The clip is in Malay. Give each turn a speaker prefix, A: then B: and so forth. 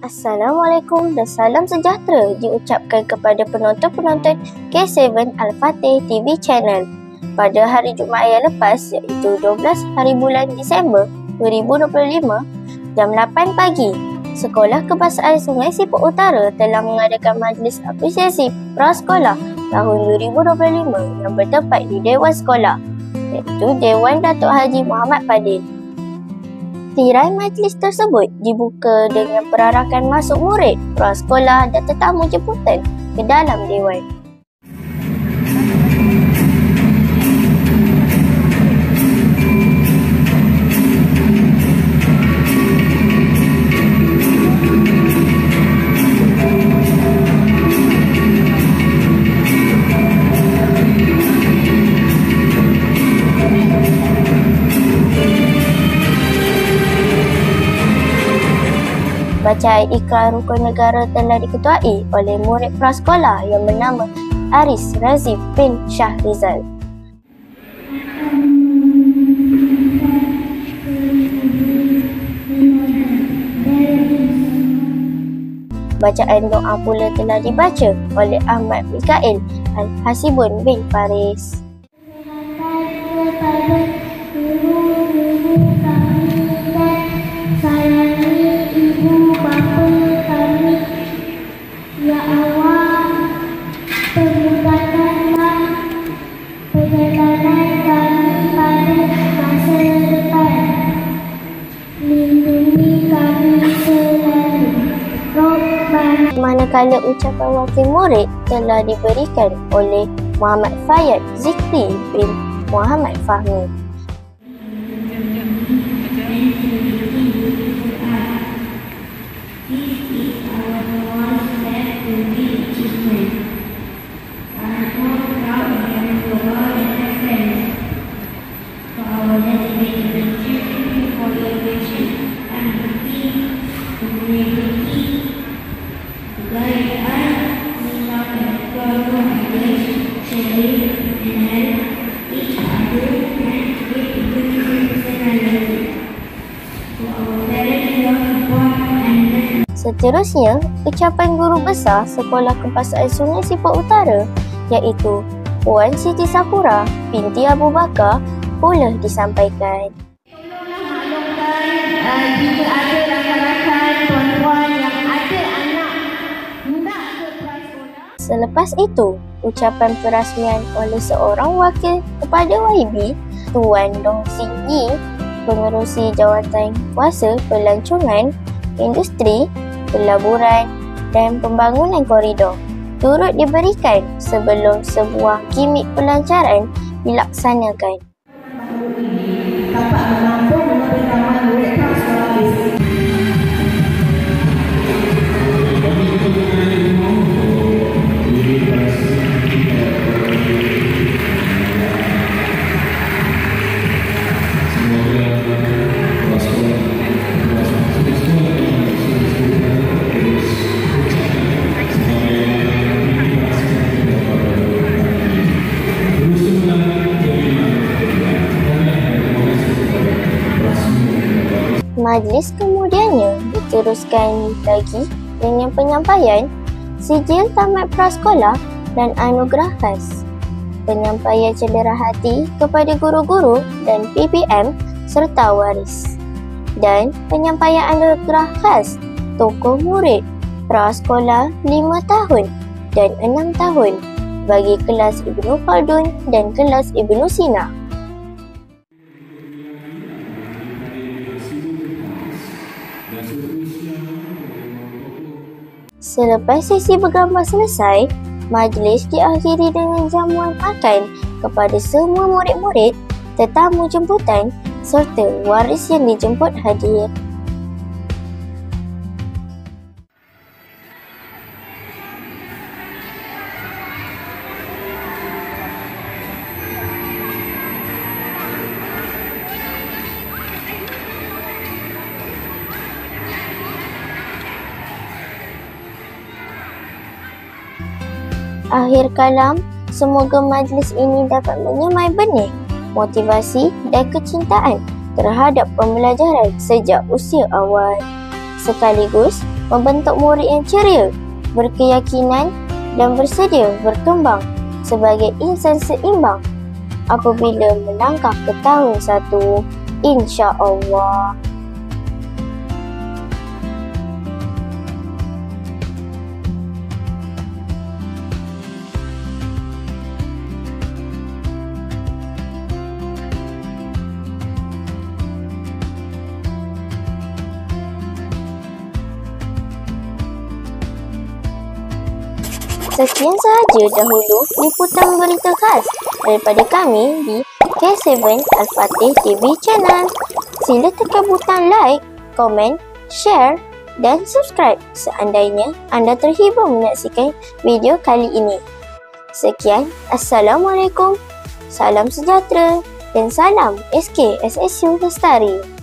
A: Assalamualaikum dan salam sejahtera diucapkan kepada penonton-penonton K7 Al-Fatih TV Channel. Pada hari Jumaat yang lepas iaitu 12 hari bulan Disember 2025 jam 8 pagi, Sekolah Kebangsaan Sungai Siput Utara telah mengadakan majlis apresiasi prasekolah tahun 2025 yang bertempat di Dewan Sekolah iaitu Dewan Datuk Haji Muhammad Fadil. Tirai majlis tersebut dibuka dengan perarakan masuk murid, prasekolah dan tetamu jemputan ke dalam dewan. Bacaan ikrar rukun negara telah diketuai oleh murid prasekolah yang bernama Aris Razif bin Shahrizal. Bacaan doa pula telah dibaca oleh Ahmad Mikail Al-Hasibun bin Faris. Manakala ucapan wakil murid telah diberikan oleh Muhammad Fayyad Zikri bin Muhammad Fahmi. Seterusnya, ucapan guru besar Sekolah Kebangsaan Sungai Siput Utara iaitu Puan Siti Sapura binti Abu Bakar pula disampaikan.
B: Tolonglah maklumkan jika ada rakan-rakan puan-puan yang ada anak hendak ke prasekolah.
A: Selepas itu, ucapan perasmian oleh seorang wakil kepada YB, Tuan Dong Sin Yi, pengerusi jawatan kuasa pelancongan, industri, pelaburan dan pembangunan koridor turut diberikan sebelum sebuah gimik pelancaran dilaksanakan.
B: Dapat menampung lebih ramai murid prasekolah basic.
A: Majlis kemudiannya diteruskan lagi dengan penyampaian sijil tamat prasekolah dan anugerah khas, penyampaian cedera hati kepada guru-guru dan PPM serta waris, dan penyampaian anugerah khas tokoh murid prasekolah 5 tahun dan 6 tahun bagi kelas Ibnu Khaldun dan kelas Ibnu Sina. Selepas sesi bergambar selesai, majlis diakhiri dengan jamuan makan kepada semua murid-murid, tetamu jemputan serta waris yang dijemput hadir. Akhir kalam, semoga majlis ini dapat menyemai benih motivasi dan kecintaan terhadap pembelajaran sejak usia awal, sekaligus membentuk murid yang ceria, berkeyakinan dan bersedia berkembang sebagai insan seimbang apabila melangkah ke tahun 1, insya-Allah. Sekian sahaja dahulu liputan berita khas daripada kami di K7 Al-Fatih TV Channel. Sila tekan butang like, komen, share dan subscribe seandainya anda terhibur menyaksikan video kali ini. Sekian, Assalamualaikum, salam sejahtera dan salam SK SSU Lestari.